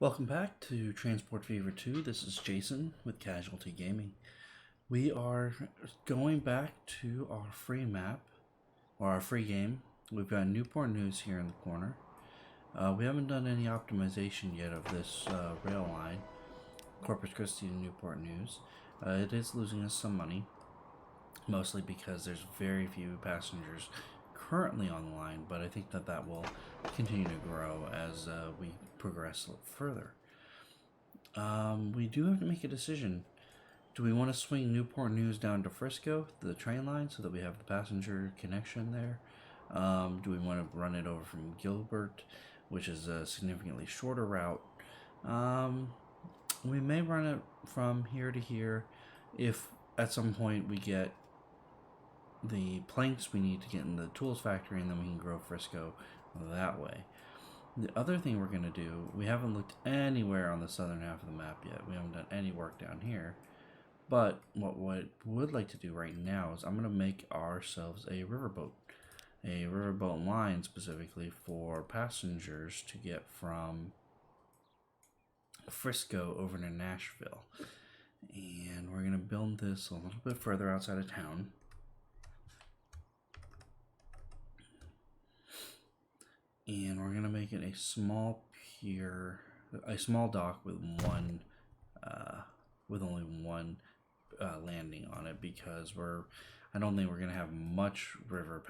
Welcome back to Transport Fever 2. This is Jason with CasualT Gaming. We are going back to our free map, or our free game. We've got Newport News here in the corner. We haven't done any optimization yet of this rail line, Corpus Christi to Newport News. It is losing us some money, mostly because there's very few passengers currently on the line, but I think that will continue to grow as we progress further. We do have to make a decision. Do we want to swing Newport News down to Frisco, the train line, so that we have the passenger connection there? Do we want to run it over from Gilbert, which is a significantly shorter route? We may run it from here to here if at some point we get the planks we need to get in the tools factory, and then we can grow Frisco that way. The other thing we're going to do, we haven't looked anywhere on the southern half of the map yet. We haven't done any work down here. But what I would like to do right now is I'm going to make ourselves a riverboat. A riverboat line specifically for passengers to get from Frisco over to Nashville. And we're going to build this a little bit further outside of town. And we're gonna make it a small pier, a small dock with only one landing on it, because I don't think we're gonna have much river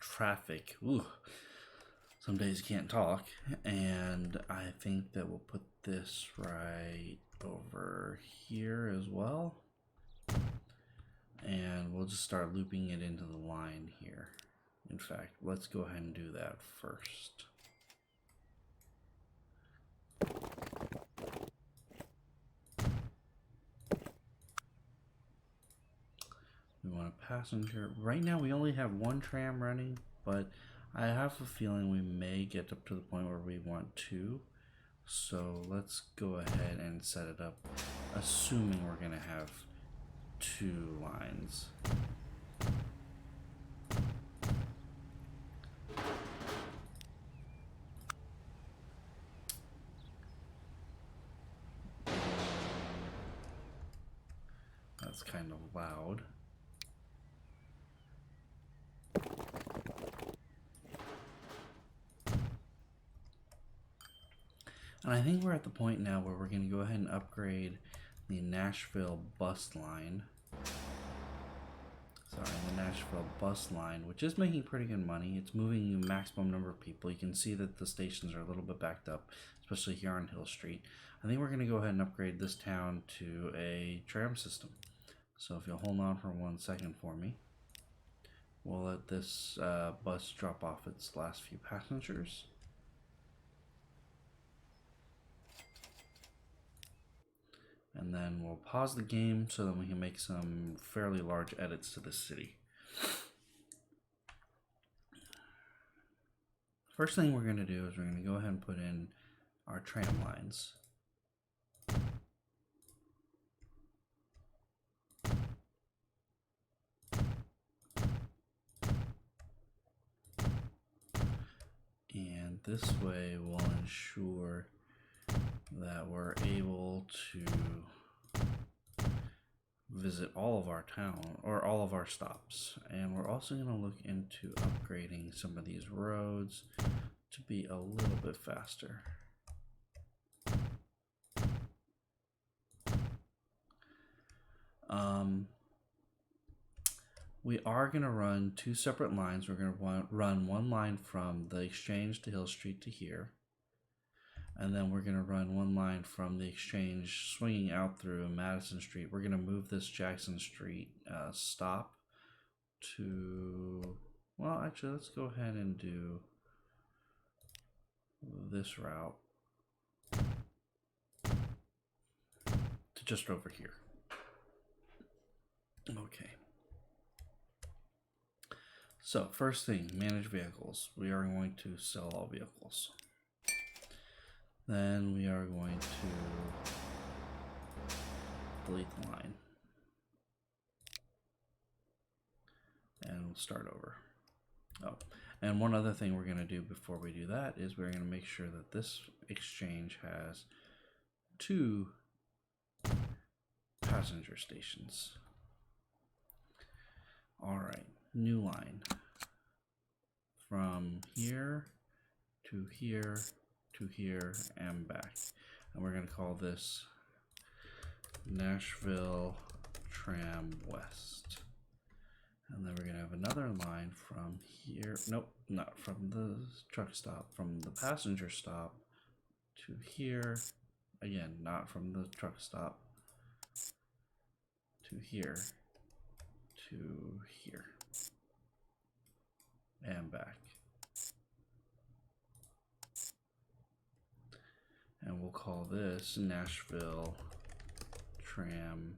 traffic. Ooh, some days you can't talk, and I think that we'll put this right over here as well, and we'll just start looping it into the line here. In fact, let's go ahead and do that first. We want a passenger. Right now we only have one tram running, but I have a feeling we may get up to the point where we want two. So let's go ahead and set it up, assuming we're going to have two lines. That's kind of loud. And I think we're at the point now where we're going to go ahead and upgrade the Nashville bus line. The Nashville bus line, which is making pretty good money. It's moving a maximum number of people. You can see that the stations are a little bit backed up, especially here on Hill Street. I think we're going to go ahead and upgrade this town to a tram system. So if you'll hold on for 1 second for me, we'll let this bus drop off its last few passengers. And then we'll pause the game so that we can make some fairly large edits to the city. First thing we're going to do is we're going to go ahead and put in our tram lines. And this way will ensure that we're able to visit all of our town, or all of our stops. And we're also going to look into upgrading some of these roads to be a little bit faster. We are going to run two separate lines. We're going to run one line from the Exchange to Hill Street to here. And then we're going to run one line from the Exchange swinging out through Madison Street. We're going to move this Jackson Street stop to, well, actually, let's go ahead and do this route to just over here. Okay. So first thing, manage vehicles. We are going to sell all vehicles. Then we are going to delete the line. And we'll start over. Oh, And one other thing we're going to do before we do that is we're going to make sure that this exchange has 2 passenger stations. All right, new line from here to here to here and back. And we're going to call this Nashville Tram West. And then we're going to have another line from here. Nope, not from the truck stop, from the passenger stop to here. Again, not from the truck stop to here to here and back. And we'll call this Nashville Tram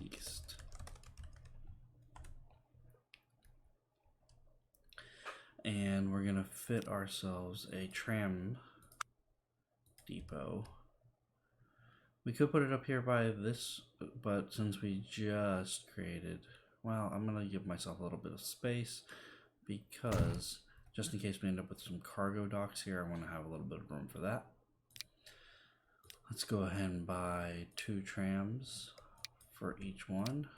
East. And we're gonna fit ourselves a tram depot. We could put it up here by this, but since we just created, well, I'm gonna give myself a little bit of space because just in case we end up with some cargo docks here, I want to have a little bit of room for that. Let's go ahead and buy 2 trams for each one.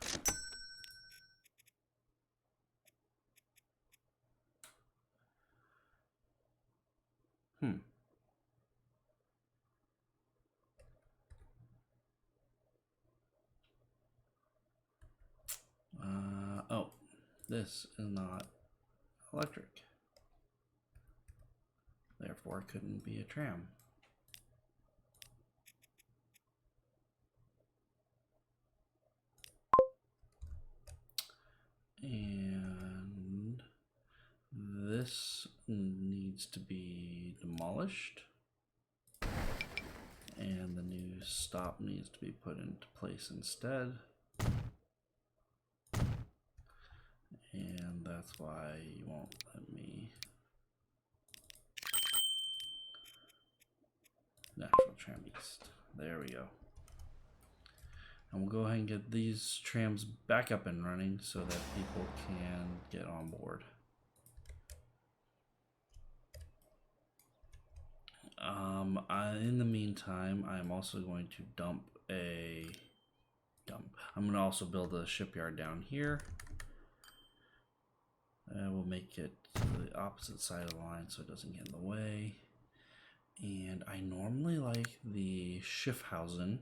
Oh, this is not electric. Therefore, it couldn't be a tram. And this needs to be demolished. And the new stop needs to be put into place instead. And that's why you won't let me. Nashville Tram East. There we go. And we'll go ahead and get these trams back up and running so that people can get on board. In the meantime, I'm also going to I'm going to also build a shipyard down here. We'll make it to the opposite side of the line so it doesn't get in the way. And I normally like the Schiffhausen,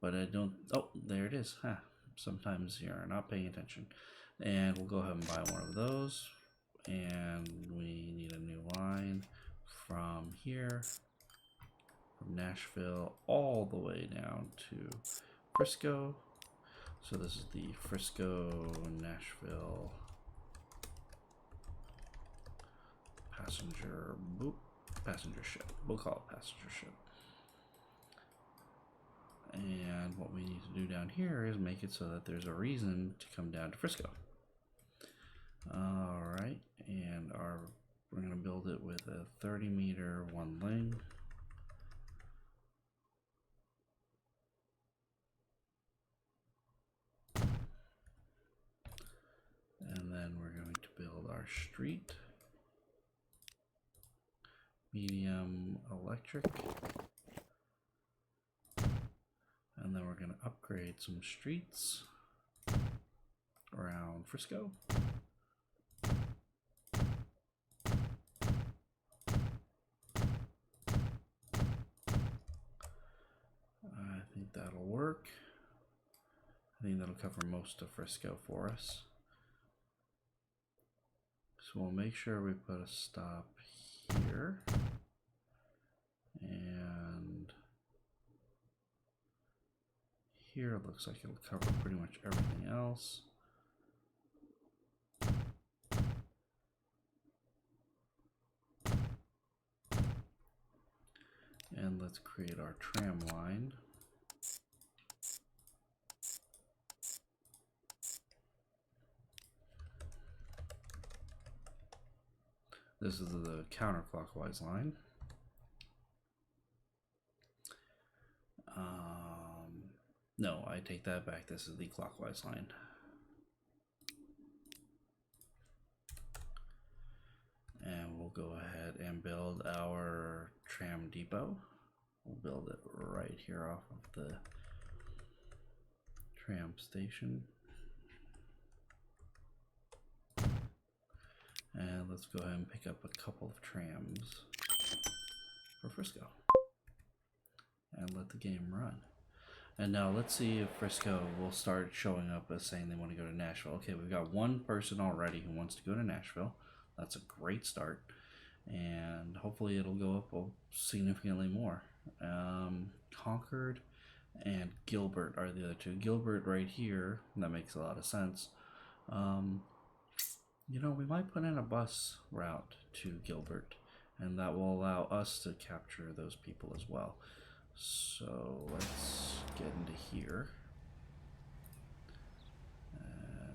but I don't. Oh, there it is. Huh. Sometimes you're not paying attention. And we'll go ahead and buy one of those. And we need a new line from here, from Nashville, all the way down to Frisco. So this is the Frisco, Nashville passenger ship. We'll call it passenger ship. And what we need to do down here is make it so that there's a reason to come down to Frisco. All right, and we're going to build it with a 30-meter one lane. And then we're going to build our street. Medium electric. And then we're going to upgrade some streets around Frisco. I think that'll work. I think that'll cover most of Frisco for us. So we'll make sure we put a stop here. And here it looks like it'll cover pretty much everything else. And let's create our tram line. This is the counterclockwise line. No, I take that back. This is the clockwise line. go ahead and build our tram depot. We'll build it right here off of the tram station. And let's go ahead and pick up a couple of trams for Frisco and let the game run. And now let's see if Frisco will start showing up as saying they want to go to Nashville. Okay, we've got one person already who wants to go to Nashville. That's a great start. And hopefully it'll go up significantly more. Concord and Gilbert are the other two. Gilbert right here, that makes a lot of sense. You know, we might put in a bus route to Gilbert, and that will allow us to capture those people as well. So let's get into here.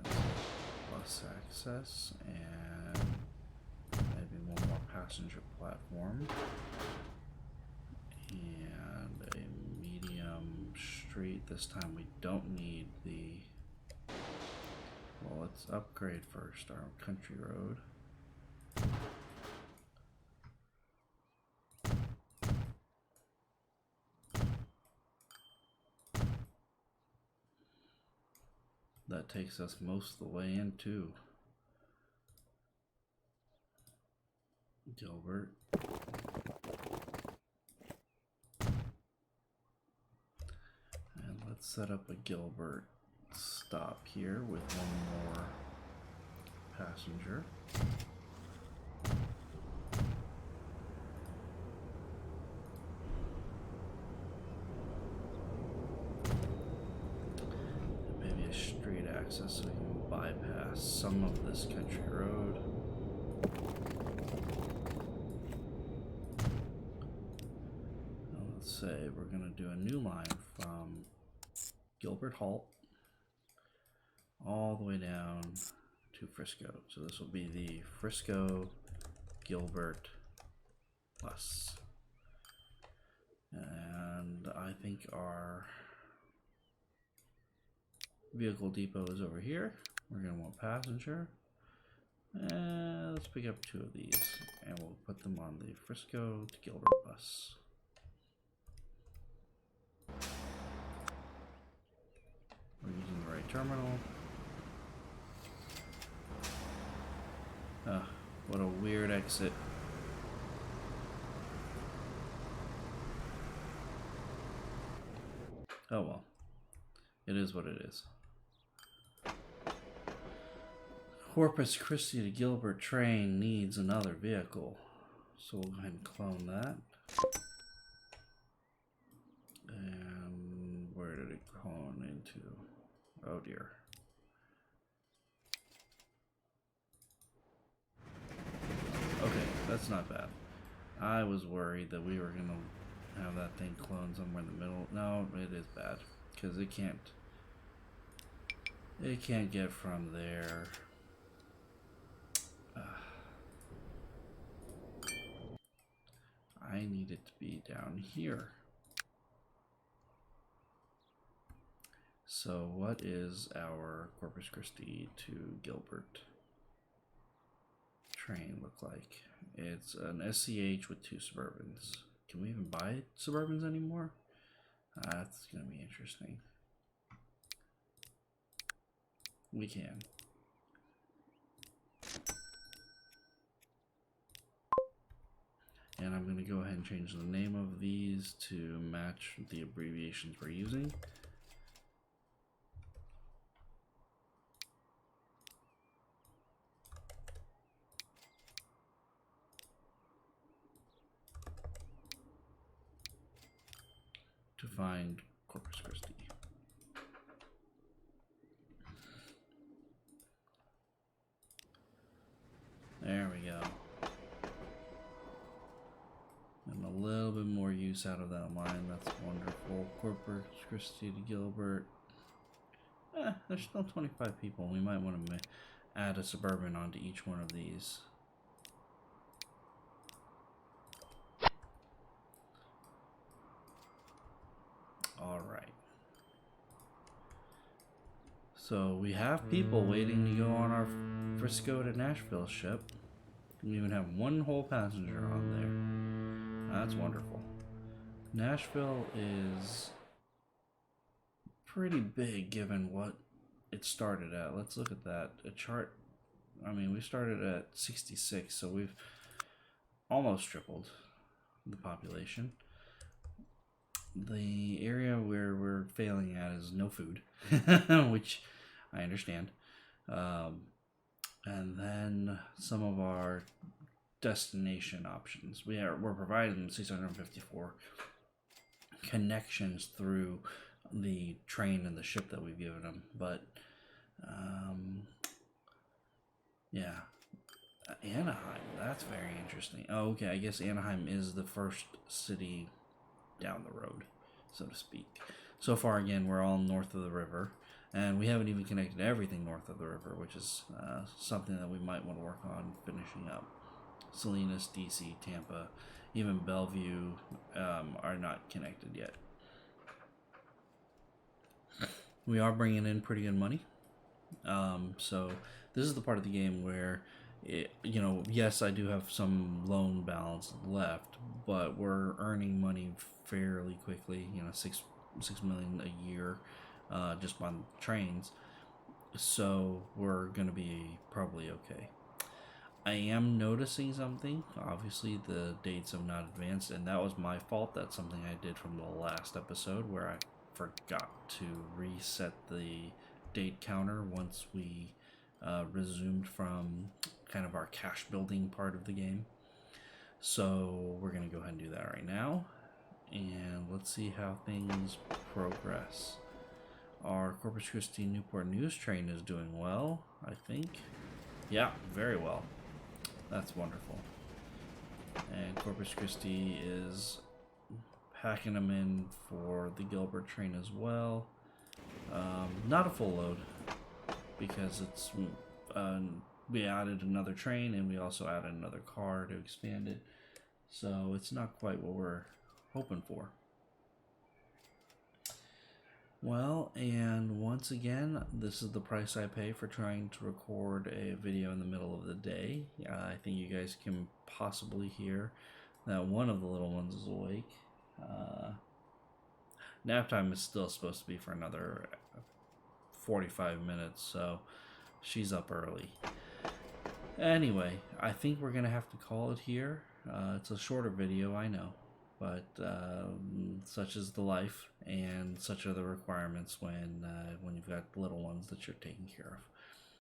Bus access and maybe one more passenger platform. And a medium street. This time we don't need the... Well, let's upgrade first our country road. That takes us most of the way into Gilbert. And let's set up a Gilbert stop here with one more passenger. So we can bypass some of this country road. Now let's say we're going to do a new line from Gilbert Halt all the way down to Frisco. So this will be the Frisco Gilbert bus. And I think our vehicle depot is over here. We're going to want passenger. And let's pick up two of these and we'll put them on the Frisco to Gilbert bus. We're using the right terminal. What a weird exit. Oh well. It is what it is. Corpus Christi to Gilbert train needs another vehicle. So we'll go ahead and clone that. And where did it clone into? Oh dear. Okay, that's not bad. I was worried that we were going to have that thing clone somewhere in the middle. No, it is bad. Because it can't get from there. I need it to be down here. So what is our Corpus Christi to Gilbert train look like? It's an SCH with 2 Suburbans. Can we even buy Suburbans anymore? That's going to be interesting. We can. And I'm going to go ahead and change the name of these to match the abbreviations we're using. To find Corpus Christi. There we go. And a little bit more use out of that line. That's wonderful. Corpus Christi to Gilbert. There's still 25 people. We might want to add a Suburban onto each one of these. Alright. So we have people waiting to go on our Frisco to Nashville ship. We even have one whole passenger on there. That's wonderful. Nashville is pretty big given what it started at. Let's look at that. A chart. I mean, we started at 66, so we've almost tripled the population. The area where we're failing at is no food, which I understand. And then some of our destination options. We're providing 654 connections through the train and the ship that we've given them, but yeah, Anaheim, that's very interesting. Oh, okay, I guess Anaheim is the first city down the road, so to speak. So far, again, we're all north of the river, and we haven't even connected everything north of the river, which is something that we might want to work on finishing up. Salinas, DC, Tampa, even Bellevue are not connected yet. We are bringing in pretty good money. So this is the part of the game where, yes, I do have some loan balance left, but we're earning money fairly quickly. 6 million a year, just on trains. So we're gonna be probably okay. I am noticing something. Obviously, the dates have not advanced, and that was my fault. That's something I did from the last episode where I forgot to reset the date counter once we resumed from kind of our cash building part of the game. So we're going to go ahead and do that right now. And let's see how things progress. Our Corpus Christi Newport News train is doing well, I think. Yeah, very well. That's wonderful. And Corpus Christi is packing them in for the Gilbert train as well. Not a full load because it's we added another train and we also added another car to expand it. So it's not quite what we're hoping for. Well, and once again, this is the price I pay for trying to record a video in the middle of the day. I think you guys can possibly hear that one of the little ones is awake. Nap time is still supposed to be for another 45 minutes, so she's up early. Anyway, I think we're going to have to call it here. It's a shorter video, I know. But such is the life, and such are the requirements when you've got little ones that you're taking care of.